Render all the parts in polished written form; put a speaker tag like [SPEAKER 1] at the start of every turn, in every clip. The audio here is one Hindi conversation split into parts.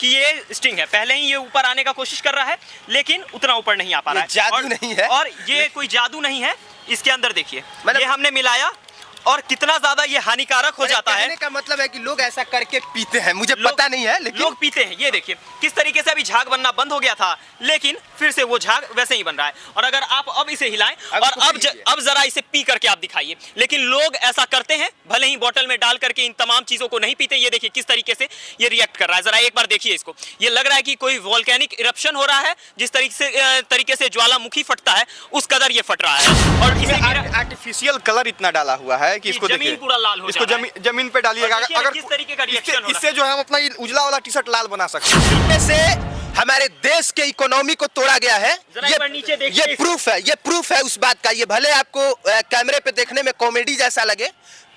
[SPEAKER 1] कि ये स्टिंग है। पहले ही ये ऊपर आने का कोशिश कर रहा है लेकिन उतना ऊपर नहीं आ पा रहा है।
[SPEAKER 2] जादू नहीं है
[SPEAKER 1] और ये कोई जादू नहीं है। इसके अंदर देखिए ये हमने मिलाया और कितना ज्यादा ये हानिकारक हो जाता है।
[SPEAKER 2] कहने का मतलब है कि लोग ऐसा करके पीते हैं, मुझे पता नहीं है लेकिन
[SPEAKER 1] लोग पीते हैं। ये देखिए किस तरीके से अभी झाग बनना बंद हो गया था लेकिन फिर से वो झाग वैसे ही बन रहा है। और अगर आप अब इसे हिलाएं और अब जरा इसे पी करके आप दिखाइए, लेकिन लोग ऐसा करते हैं, भले ही बोतल में डाल करके इन तमाम चीजों को नहीं पीते। ये देखिए किस तरीके से ये रिएक्ट कर रहा है, जरा एक बार देखिए इसको। ये लग रहा है कि कोई वोल्केनिक इरप्शन हो रहा है, जिस तरीके से ज्वालामुखी फटता है उस कदर ये फट रहा है। और इसे
[SPEAKER 2] आर्टिफिशियल कलर इतना डाला हुआ है कि इसको देखिए
[SPEAKER 1] पूरा लाल हो
[SPEAKER 2] इसको जमीन पे डालिएगा। अगर
[SPEAKER 1] किस तरीके का रिएक्शन
[SPEAKER 2] इससे जो है हम अपना उजला वाला टी शर्ट लाल बना सकते हैं। इनमें से हमारे देश के इकोनॉमी को तोड़ा गया है। ये प्रूफ है उस बात का। ये भले आपको कैमरे पे देखने में कॉमेडी जैसा लगे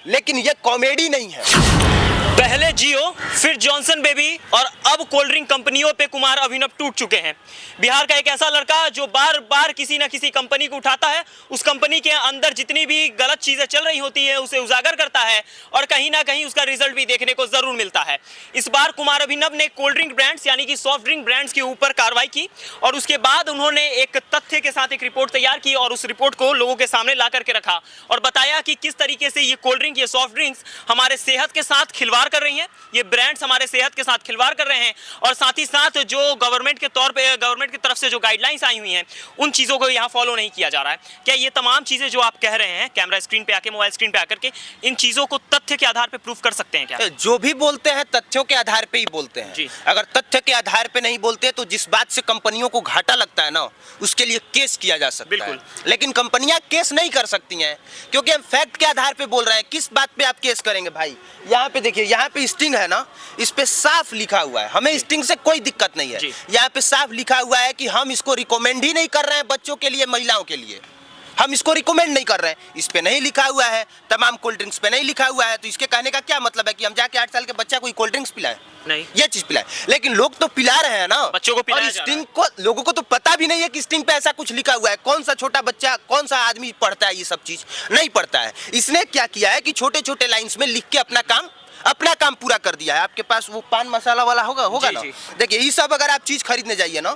[SPEAKER 2] लेकिन ये कॉमेडी नहीं है।
[SPEAKER 1] पहले जियो, फिर जॉनसन बेबी और अब कोल्ड ड्रिंक कंपनियों पे कुमार अभिनव टूट चुके हैं। बिहार का एक ऐसा लड़का जो बार बार किसी न किसी कंपनी को उठाता है, उस कंपनी के अंदर जितनी भी गलत चीजें चल रही होती है उसे उजागर करता है और कहीं ना कहीं उसका रिजल्ट भी देखने को जरूर मिलता है। इस बार कुमार अभिनव ने कोल्ड ड्रिंक ब्रांड्स यानी कि सॉफ्ट ड्रिंक ब्रांड्स के ऊपर कार्रवाई की और उसके बाद उन्होंने एक तथ्य के साथ एक रिपोर्ट तैयार की और उस रिपोर्ट को लोगों के सामने ला करके रखा और बताया कि किस तरीके से ये कोल्ड ड्रिंक, ये सॉफ्ट ड्रिंक्स हमारे सेहत के साथ खिलवाड़ कर रही हैं, ये ब्रांड्स हमारे सेहत के साथ खिलवाड़ कर रहे हैं और साथ ही साथ जो गवर्नमेंट के तौर पे, गवर्नमेंट की तरफ से जो गाइडलाइंस आई हुई हैं उन चीज़ों को यहाँ फॉलो नहीं किया जा रहा है। क्या ये तमाम चीज़ें जो आप कह रहे हैं कैमरा स्क्रीन पे आके, मोबाइल स्क्रीन पे आकर के, इन चीज़ों को तथ्य के आधार पे प्रूफ कर सकते हैं क्या?
[SPEAKER 2] जो भी बोलते हैं तथ्यों के आधार पे ही बोलते हैं
[SPEAKER 1] जी।
[SPEAKER 2] अगर तथ्य के आधार पे नहीं बोलते तो जिस बात से कंपनियों को घाटा लगता है ना उसके लिए केस किया जा सकता है। लेकिन कंपनियां केस नहीं कर सकती हैं क्योंकि हम फैक्ट के आधार पे बोल रहे हैं। किस बात पे आप केस करेंगे भाई? यहाँ पे देखिए, यहाँ पे स्टिंग है ना, इस पे साफ लिखा हुआ है, हमें स्टिंग से कोई दिक्कत नहीं है। यहाँ पे साफ लिखा हुआ है कि हम इसको रिकमेंड ही नहीं कर रहे हैं बच्चों के लिए, महिलाओं के लिए हम इसको रिकमेंड नहीं कर रहे हैं। इस पे नहीं लिखा हुआ है, तमाम कोल्ड ड्रिंक्स पे नहीं लिखा हुआ है, तो इसके कहने का क्या मतलब है कि हम जाके 8 साल के बच्चा को कोल्ड ड्रिंक्स पिलाएं?
[SPEAKER 1] नहीं,
[SPEAKER 2] ये चीज पिलाएं। लेकिन लोग तो पिला रहे हैं ना
[SPEAKER 1] बच्चों को,
[SPEAKER 2] और स्टिंग को लोगों को तो पता भी नहीं है कि स्टिंग पे ऐसा कुछ लिखा हुआ है। कौन सा छोटा बच्चा, कौन सा आदमी पढ़ता है? ये सब चीज नहीं पढ़ता है। इसने क्या किया है कि छोटे छोटे लाइन्स में लिख के अपना काम पूरा कर दिया है। आपके पास वो पान मसाला वाला होगा ना, देखिए ये सब अगर आप चीज खरीदने जाइए ना,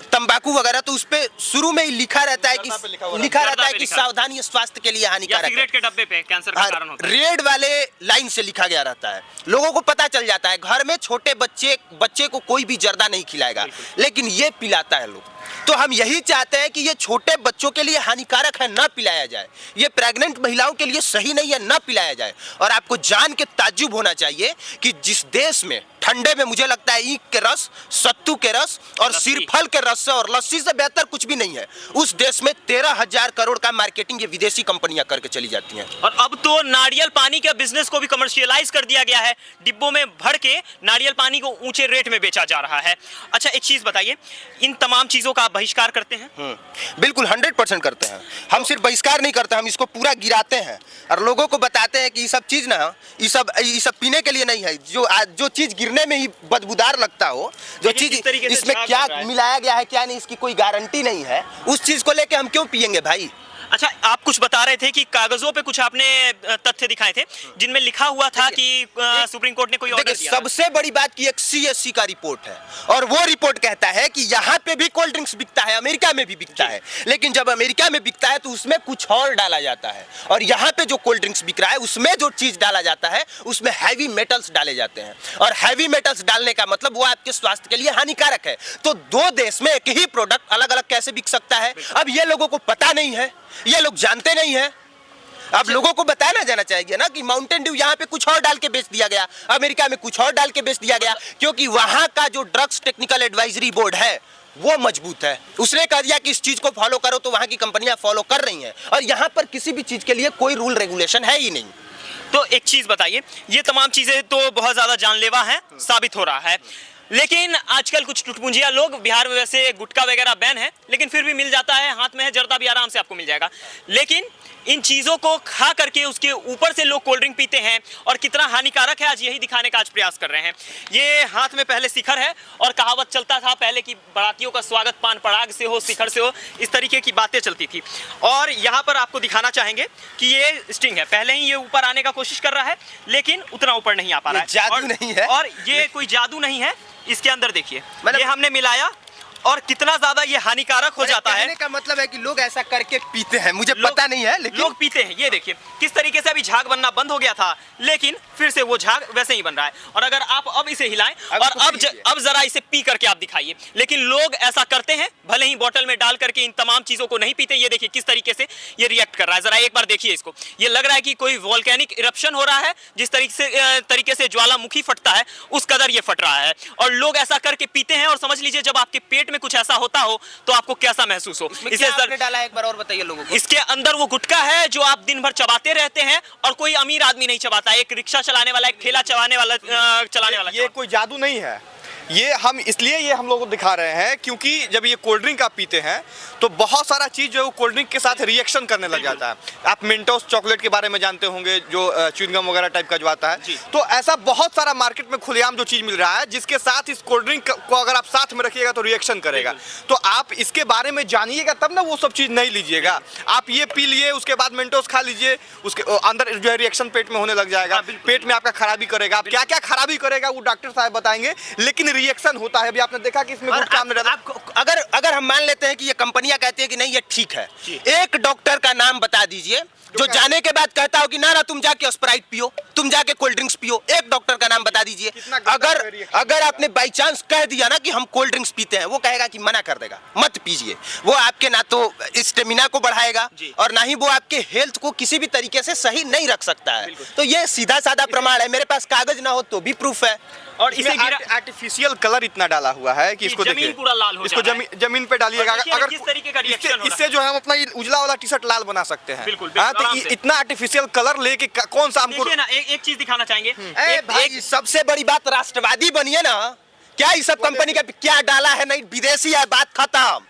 [SPEAKER 2] तंबाकू वगैरह, तो उस पे शुरू में ही लिखा रहता है कि सावधानी स्वास्थ्य के लिए हानिकारक है।
[SPEAKER 1] सिगरेट के डब्बे पे कैंसर का कारण होता है,
[SPEAKER 2] रेड वाले लाइन से लिखा गया रहता है। लोगों को पता चल जाता है। घर में छोटे बच्चे को कोई भी जर्दा नहीं खिलाएगा लेकिन ये पिलाता है लोग। तो हम यही चाहते हैं कि ये छोटे बच्चों के लिए हानिकारक है, ना पिलाया जाए। ये प्रेग्नेंट महिलाओं के लिए सही नहीं है, ना पिलाया जाए। और आपको जान के ताज्जुब होना चाहिए कि जिस देश में ठंडे में मुझे लगता है ईख के रस, सत्तू के रस और सिरफल के रस से और लस्सी से बेहतर कुछ भी नहीं है, उस देश में 13,000 करोड़ का मार्केटिंग ये विदेशी कंपनियां करके चली जाती हैं।
[SPEAKER 1] और अब तो नारियल पानी के बिजनेस को भी कमर्शियलाइज कर दिया गया है। डिब्बों में भर के नारियल पानी को ऊंचे रेट में बेचा जा रहा है। अच्छा, एक चीज बताइए, इन तमाम चीजों का बहिष्कार करते हैं?
[SPEAKER 2] बिल्कुल 100% करते हैं। हम सिर्फ बहिष्कार नहीं करते, हम इसको पूरा गिराते हैं और लोगों को बताते हैं कि ये सब चीज ना, ये सब पीने के लिए नहीं है। जो चीज गिरने में ही बदबूदार लगता हो, जो चीज इसमें क्या मिलाया गया है क्या नहीं, इसकी कोई गारंटी नहीं है, उस चीज को लेके हम क्यों पियेंगे भाई?
[SPEAKER 1] अच्छा, आप कुछ बता रहे थे कि कागजों पे कुछ आपने तथ्य दिखाए थे जिनमें लिखा हुआ था कि सुप्रीम कोर्ट ने कोई ऑर्डर दिया।
[SPEAKER 2] सबसे बड़ी बात की एक CSC का रिपोर्ट है और वो रिपोर्ट कहता है कि यहाँ पे भी कोल्ड ड्रिंक्स बिकता है, अमेरिका में भी बिकता है, लेकिन जब अमेरिका में बिकता है तो उसमें कुछ और डाला जाता है और यहाँ पे जो कोल्ड ड्रिंक्स बिक रहा है उसमें जो चीज डाला जाता है उसमें हैवी मेटल्स डाले जाते हैं और हैवी मेटल्स डालने का मतलब वो आपके स्वास्थ्य के लिए हानिकारक है। तो दो देश में एक ही प्रोडक्ट अलग अलग कैसे बिक सकता है? अब ये लोगों को पता नहीं है, ये लोग जानते नहीं है। अब लोगों को बताया जाना चाहिए ना कि माउंटेन ड्यू यहाँ पे कुछ और डाल के बेच दिया गया, अमेरिका में कुछ और डाल के बेच दिया गया, क्योंकि वहां का जो ड्रग्स टेक्निकल एडवाइजरी बोर्ड है वो मजबूत है। उसने कह दिया कि इस चीज को फॉलो करो तो वहां की कंपनियां फॉलो कर रही हैं और यहाँ पर किसी भी चीज के लिए कोई रूल रेगुलेशन है ही नहीं।
[SPEAKER 1] तो एक चीज बताइए, ये तमाम चीजें तो बहुत ज्यादा जानलेवा हैं, साबित हो रहा है, लेकिन आजकल कुछ टुटपुंजिया लोग, बिहार में वैसे गुटखा वगैरह बैन है लेकिन फिर भी मिल जाता है, हाथ में है जर्दा भी आराम से आपको मिल जाएगा, लेकिन इन चीजों को खा करके उसके ऊपर से लोग कोल्ड ड्रिंक पीते हैं और कितना हानिकारक है आज यही दिखाने का आज प्रयास कर रहे हैं। ये हाथ में पहले शिखर है और कहावत चलता था पहले कि बारातियों का स्वागत पान पराग से हो, शिखर से हो, इस तरीके की बातें चलती थी। और यहाँ पर आपको दिखाना चाहेंगे कि ये स्टिंग है, पहले ही ये ऊपर आने का कोशिश कर रहा है लेकिन उतना ऊपर नहीं आ पा रहा है।
[SPEAKER 2] जादू नहीं है
[SPEAKER 1] और ये कोई जादू नहीं है, इसके अंदर देखिए,
[SPEAKER 2] मतलब-
[SPEAKER 1] ये हमने मिलाया और कितना ज्यादा ये हानिकारक हो जाता है।
[SPEAKER 2] कहने का मतलब है कि लोग ऐसा करके पीते हैं, मुझे
[SPEAKER 1] लोग-
[SPEAKER 2] पता नहीं है, लेकिन
[SPEAKER 1] लोग पीते हैं। ये देखिए किस तरीके से अभी झाग बनना बंद हो गया था, लेकिन फिर से वो झाग वैसे ही बन रहा है। और अगर आप अब इसे हिलाएं
[SPEAKER 2] अब
[SPEAKER 1] और
[SPEAKER 2] इसको पीजिए।
[SPEAKER 1] अब जरा इसे पी करके आप दिखाइए, लेकिन लोग ऐसा करते हैं, भले ही बोतल में डाल करके इन तमाम चीजों को नहीं पीते। ये देखिए किस तरीके से ये रिएक्ट कर रहा है, जरा एक बार देखिए इसको। ये लग रहा है कि कोई वोल्केनिक इरप्शन हो रहा है, जिस तरीके से ज्वालामुखी फटता है उस कदर ये फट रहा है। और लोग ऐसा करके पीते हैं, और समझ लीजिए जब आपके पेट में कुछ ऐसा होता हो तो आपको कैसा महसूस हो।
[SPEAKER 2] इसमें क्या आपने डाला है, एक बार और बताइए लोगों को।
[SPEAKER 1] इसके अंदर वो गुटखा है जो आप दिन भर चबाते रहते हैं, और कोई अमीर आदमी नहीं चबाता है, एक रिक्शा चलाने वाला, एक ठेला चलाने वाला
[SPEAKER 3] ये कोई जादू नहीं है। ये हम लोगों को दिखा रहे हैं क्योंकि जब ये कोल्ड ड्रिंक आप पीते हैं तो बहुत सारा चीज जो है वो कोल्ड ड्रिंक के साथ रिएक्शन करने लग जाता है। आप मिंटोस चॉकलेट के बारे में जानते होंगे, जो च्युइंगम वगैरह टाइप का जो आता है। तो ऐसा बहुत सारा मार्केट में खुलेआम जो चीज मिल रहा है, जिसके साथ इस कोल्ड ड्रिंक को अगर आप साथ में रखिएगा तो रिएक्शन करेगा। तो आप इसके बारे में जानिएगा तब ना वो सब चीज नहीं लीजिएगा। आप ये पी लिए, उसके बाद मिंटोस खा लीजिए, उसके अंदर जो है रिएक्शन पेट में होने लग जाएगा, पेट में आपका खराबी करेगा। आप क्या क्या खराबी करेगा वो डॉक्टर साहब बताएंगे, लेकिन रिएक्शन होता है। अभी आपने देखा कि इसमें गुटखा हमने डाला।
[SPEAKER 2] अगर हम मान लेते हैं कि ये कंपनियां कहती है कि नहीं ये ठीक है, एक डॉक्टर का नाम बता दीजिए जो जाने के बाद कहता हो कि ना तुम जाके स्प्राइट पियो, तुम जाके कोल्ड ड्रिंक्स पियो। एक डॉक्टर का नाम बता दीजिए। अगर आपने बाई चांस कह दिया ना कि हम कोल्ड ड्रिंक्स पीते हैं, वो कहेगा कि मना कर देगा, मत पीजिए। वो आपके ना तो स्टेमिना को बढ़ाएगा और ना ही वो आपके हेल्थ को किसी भी तरीके से सही नहीं रख सकता है। तो ये सीधा साधा प्रमाण है। मेरे पास कागज ना हो तो भी प्रूफ है।
[SPEAKER 1] और इसे
[SPEAKER 3] आर्टिफिशियल कलर इतना डाला हुआ है कि इसको
[SPEAKER 1] जमीन
[SPEAKER 3] देखिए,
[SPEAKER 1] पूरा लाल हो
[SPEAKER 3] इसको
[SPEAKER 1] जा रहा है।
[SPEAKER 3] जमीन पे डालिएगा।
[SPEAKER 1] और देखिए ना
[SPEAKER 3] अगर
[SPEAKER 1] किस तरीके का रिएक्शन हो रहा है।
[SPEAKER 3] इससे जो है हम अपना ये उजला वाला टी शर्ट लाल बना सकते हैं।
[SPEAKER 1] बिल्कुल,
[SPEAKER 3] हाँ, तो
[SPEAKER 1] आराम से।
[SPEAKER 3] इतना आर्टिफिशियल कलर लेके कौन सा हमको।
[SPEAKER 1] देखिए ना, एक चीज दिखाना चाहेंगे।
[SPEAKER 2] भाई सबसे बड़ी बात, राष्ट्रवादी बनिए ना। क्या इस सब कंपनी का क्या डाला है, नहीं विदेशी है, बात खत्म।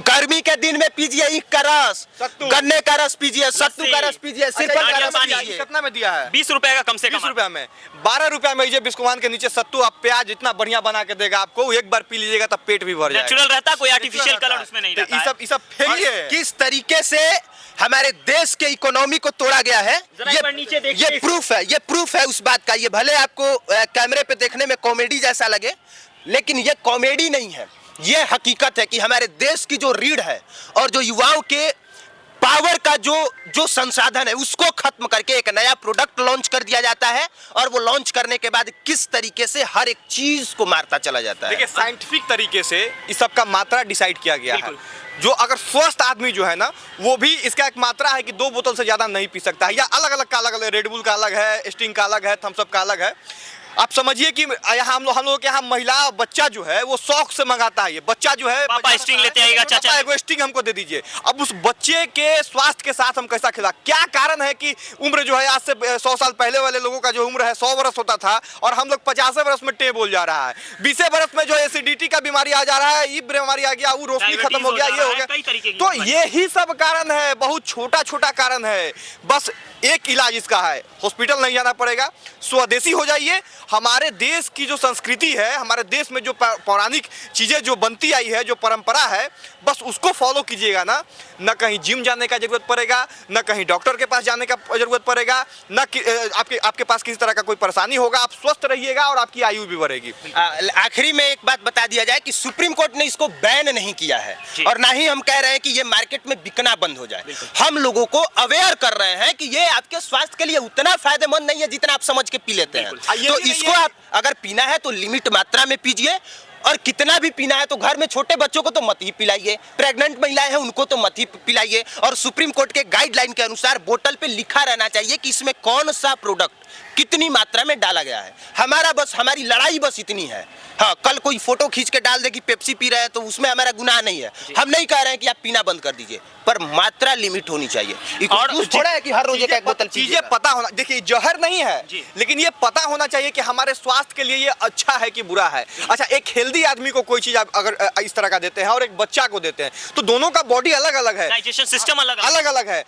[SPEAKER 2] गर्मी के दिन में पीजिए ईख का रस, गन्ने का रस पीजिए, सत्तू का रस पीजिए, सिरफल का रस पीजिए।
[SPEAKER 3] कितना में दिया है?
[SPEAKER 1] 20 रुपए का कम से कम।
[SPEAKER 3] 20 रुपया में, 12 रुपया में ये बिस्कुमान के नीचे सत्तू आप प्याज इतना बढ़िया बना के देगा आपको। एक बार पी लीजिएगा तब पेट भी भर जाएगा।
[SPEAKER 1] नेचुरल रहता है, कोई आर्टिफिशियल कलर उसमें नहीं रहता है।
[SPEAKER 3] ये सब फेलिए है।
[SPEAKER 2] किस तरीके से हमारे देश के इकोनॉमी को तोड़ा गया है,
[SPEAKER 1] जरा एक बार नीचे देखिए।
[SPEAKER 2] ये प्रूफ है उस बात का। ये भले आपको कैमरे पे देखने में कॉमेडी जैसा लगे, लेकिन ये कॉमेडी नहीं है, ये हकीकत है कि हमारे देश की जो रीढ़ है और जो युवाओं के पावर का जो संसाधन है, उसको खत्म करके एक नया प्रोडक्ट लॉन्च कर दिया जाता है। और वो लॉन्च करने के बाद किस तरीके से हर एक चीज को मारता चला जाता है।
[SPEAKER 3] देखिए साइंटिफिक तरीके से इस सब का मात्रा डिसाइड किया गया है। जो अगर स्वस्थ आदमी जो है ना, वो भी इसका एक मात्रा है कि 2 बोतल से ज्यादा नहीं पी सकता है। या अलग अलग का अलग, रेडबुल का अलग है, स्टिंग का अलग है, थम्स अप का अलग है। आप समझिए कि यहाँ हम लोग के यहाँ महिला बच्चा जो है वो शौक से मंगाता है। ये बच्चा जो है,
[SPEAKER 1] पापा स्टिंग लेते आएगा, चाचा
[SPEAKER 3] एगो स्टिंग हमको दे दीजिए। अब उस बच्चे के स्वास्थ्य के साथ हम कैसा खिला? क्या कारण है कि उम्र जो है आज से 100 साल पहले वाले लोगों का जो उम्र है 100 वर्ष होता था, और हम लोग 50 वर्ष में टे बोल जा रहा है। 20 वर्ष में जो एसिडिटी का बीमारी आ जा रहा है, ये बीमारी आ गया, वो रोशनी खत्म हो गया, ये हो गया। तो यही सब कारण है, बहुत छोटा छोटा कारण है। बस एक इलाज इसका है, हॉस्पिटल नहीं जाना पड़ेगा, स्वदेशी हो जाइए। हमारे देश की जो संस्कृति है, हमारे देश में जो पौराणिक चीजें जो बनती आई है, जो परंपरा है, बस उसको फॉलो कीजिएगा ना। न कहीं जिम जाने का जरूरत पड़ेगा, न कहीं डॉक्टर के पास जाने का जरूरत पड़ेगा, न आपके पास किसी तरह का कोई परेशानी होगा। आप स्वस्थ रहिएगा और आपकी आयु भी बढ़ेगी।
[SPEAKER 2] आखिरी में एक बात बता दिया जाए कि सुप्रीम कोर्ट ने इसको बैन नहीं किया है, और ना ही हम कह रहे हैं कि ये मार्केट में बिकना बंद हो जाए। हम लोगों को अवेयर कर रहे हैं कि ये आपके स्वास्थ्य के लिए उतना फायदेमंद नहीं है जितना आप समझ के पी लेते हैं। तो इसको आप अगर पीना है तो लिमिट मात्रा में पीजिए, और कितना भी पीना है तो घर में छोटे बच्चों को तो मत ही पिलाइए, प्रेग्नेंट महिलाएं हैं उनको तो मत ही पिलाइए। और सुप्रीम कोर्ट के गाइडलाइन के अनुसार बोतल पे लिखा रहना चाहिए कि इसमें कौन सा प्रोडक्ट कितनी मात्रा में डाला गया है। हमारी लड़ाई बस इतनी है। हाँ, कल कोई फोटो खींच के डाल दे कि पेप्सी पी रहे हैं तो उसमें हमारा गुनाह नहीं है। हम नहीं कह रहे हैं कि आप पीना बंद कर दीजिए, पर मात्रा लिमिट होनी चाहिए। और थोड़ा है कि हर रोज एक बोतल
[SPEAKER 3] चीजें पता होना, देखिए जहर नहीं है, लेकिन ये पता होना चाहिए कि हमारे स्वास्थ्य के लिए ये अच्छा है कि बुरा है। अच्छा, एक हेल्दी आदमी को कोई चीज आप अगर इस तरह का देते हैं और एक बच्चा को देते हैं, तो दोनों का बॉडी अलग अलग है,
[SPEAKER 1] डाइजेशन सिस्टम अलग
[SPEAKER 3] अलग अलग है।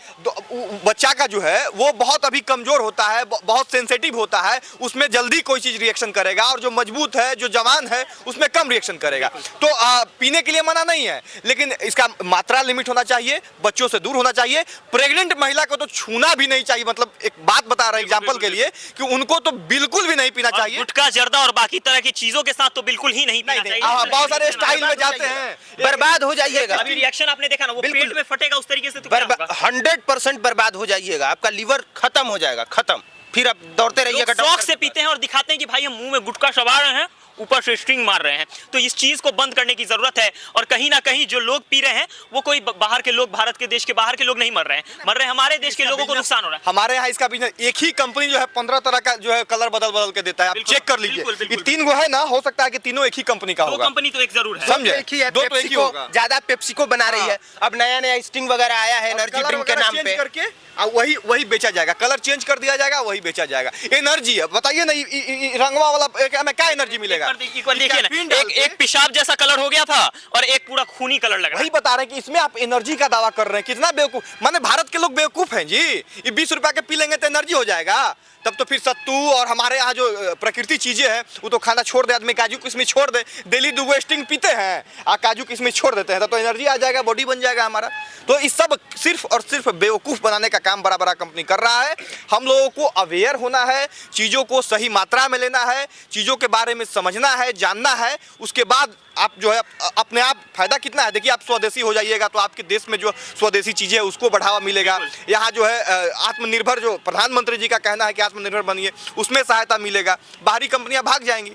[SPEAKER 3] बच्चा का जो है वो बहुत अभी कमजोर होता है, बहुत सेंसिटिव होता है, उसमें जल्दी कोई चीज रिएक्शन करेगा, और जो मजबूत है, जो जवान है, उसमें कम रिएक्शन करेगा। तो पीने के लिए मना नहीं है, लेकिन इसका मात्रा लिमिट होना चाहिए, बच्चों से दूर होना चाहिए। प्रेग्नेंट महिला को तो छूना भी नहीं चाहिए, मतलब एक बात बता रहे हैं एग्जांपल के लिए कि उनको तो बिल्कुल भी नहीं पीना चाहिए।
[SPEAKER 1] गुटखा, जर्दा और बाकी तरह की चीजों के साथ तो बिल्कुल ही नहीं पीना चाहिए।
[SPEAKER 3] बहुत सारे स्टाइल में जाते हैं,
[SPEAKER 2] बर्बाद हो जाइएगा।
[SPEAKER 1] अभी रिएक्शन आपने देखा ना, वो पेट में फटेगा उस तरीके से, तो क्या होगा?
[SPEAKER 2] 100% बर्बाद हो जाइएगा, आपका लीवर खत्म हो जाएगा, खत्म। फिर आप दौड़ते रहिएगा।
[SPEAKER 1] शौक से पीते हैं और दिखाते हैं कि भाई हम मुंह में गुटखा चबा रहे हैं, ऊपर से स्ट्रिंग मार रहे हैं। तो इस चीज को बंद करने की जरूरत है, और कहीं ना कहीं जो लोग पी रहे हैं वो कोई बाहर के लोग, भारत के देश के बाहर के लोग नहीं मर रहे हैं, मर रहे हैं हमारे देश के लोगों को नुकसान हो रहा है।
[SPEAKER 3] हमारे यहाँ इसका बिजनेस, एक ही कंपनी जो है 15 तरह का जो है कलर बदल बदल के देता है, आप चेक कर लीजिए। ये 3 गो है ना, हो सकता है कि तीनों एक ही कंपनी का
[SPEAKER 1] दो
[SPEAKER 3] होगा।
[SPEAKER 1] कंपनी तो एक जरूर है,
[SPEAKER 3] समझे?
[SPEAKER 2] एक ही है,
[SPEAKER 3] दो तो एक ही
[SPEAKER 2] पेप्सिको
[SPEAKER 3] होगा।
[SPEAKER 2] ज्यादा पेप्सिको बना रही है। अब नया नया स्टिंग वगैरह आया है एनर्जी ड्रिंक के नाम पे,
[SPEAKER 3] करके वही बेचा जाएगा, कलर चेंज कर दिया जाएगा, वही बेचा जाएगा। एनर्जी है, बताइए ना, रंगवा वाला हमें क्या एनर्जी मिलेगा?
[SPEAKER 1] देखिए ना, एक पेशाब जैसा कलर हो गया था और एक पूरा खूनी कलर लगा।
[SPEAKER 3] वही बता रहे हैं कि इसमें आप एनर्जी का दावा कर रहे हैं, कितना बेवकूफ। माने भारत के लोग बेवकूफ हैं जी, ये 20 रुपया के पी लेंगे तो एनर्जी हो जाएगा। तब तो फिर सत्तू और हमारे यहाँ जो प्रकृति चीजें हैं वो तो खाना छोड़ दे आदमी, काजू किशमिश छोड़ दे, डेली 2 स्टिंग पीते हैं, काजू किशमिश छोड़ देते हैं, तो एनर्जी आ जाएगा, बॉडी बन जाएगा हमारा। तो इस सब सिर्फ और सिर्फ बेवकूफ बनाने का काम बड़ा बड़ा कंपनी कर रहा है। हम लोगों को अवेयर होना है, चीजों को सही मात्रा में लेना है, चीजों के बारे में समझना है, जानना है, उसके बाद आप जो है अपने आप फायदा कितना है। देखिए, आप स्वदेशी हो जाइएगा तो आपके देश में जो स्वदेशी चीजें है उसको बढ़ावा मिलेगा। यहाँ जो है आत्मनिर्भर, जो प्रधानमंत्री जी का कहना है कि आत्मनिर्भर बनिए, उसमें सहायता मिलेगा, बाहरी कंपनियां भाग जाएंगी।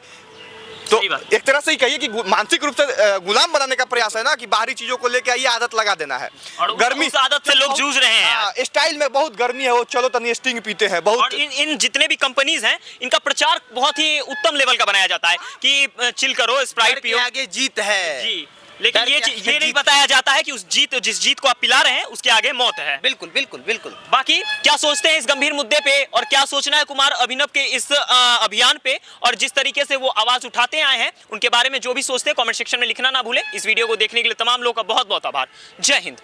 [SPEAKER 3] तो एक तरह से ही कहिए कि मानसिक रूप से गुलाम बनाने का प्रयास है ना, कि बाहरी चीजों को लेके आइए, आदत लगा देना है।
[SPEAKER 1] और
[SPEAKER 3] गर्मी
[SPEAKER 1] उस आदत से लोग जूझ रहे हैं।
[SPEAKER 3] स्टाइल में बहुत गर्मी है, वो चलो तनी स्टिंग पीते हैं बहुत।
[SPEAKER 1] और इन जितने भी कंपनीज हैं, इनका प्रचार बहुत ही उत्तम लेवल का बनाया जाता है कि चिल करो, स्प्राइट पियो,
[SPEAKER 2] आगे जीत है
[SPEAKER 1] जी। लेकिन ये नहीं बताया जाता है कि जिस जीत को आप पिला रहे हैं उसके आगे मौत है।
[SPEAKER 2] बिल्कुल बिल्कुल बिल्कुल।
[SPEAKER 1] बाकी क्या सोचते हैं इस गंभीर मुद्दे पे, और क्या सोचना है कुमार अभिनव के इस अभियान पे, और जिस तरीके से वो आवाज उठाते आए हैं उनके बारे में जो भी सोचते हैं कमेंट सेक्शन में लिखना ना भूलें। इस वीडियो को देखने के लिए तमाम लोगों का बहुत बहुत आभार। जय हिंद।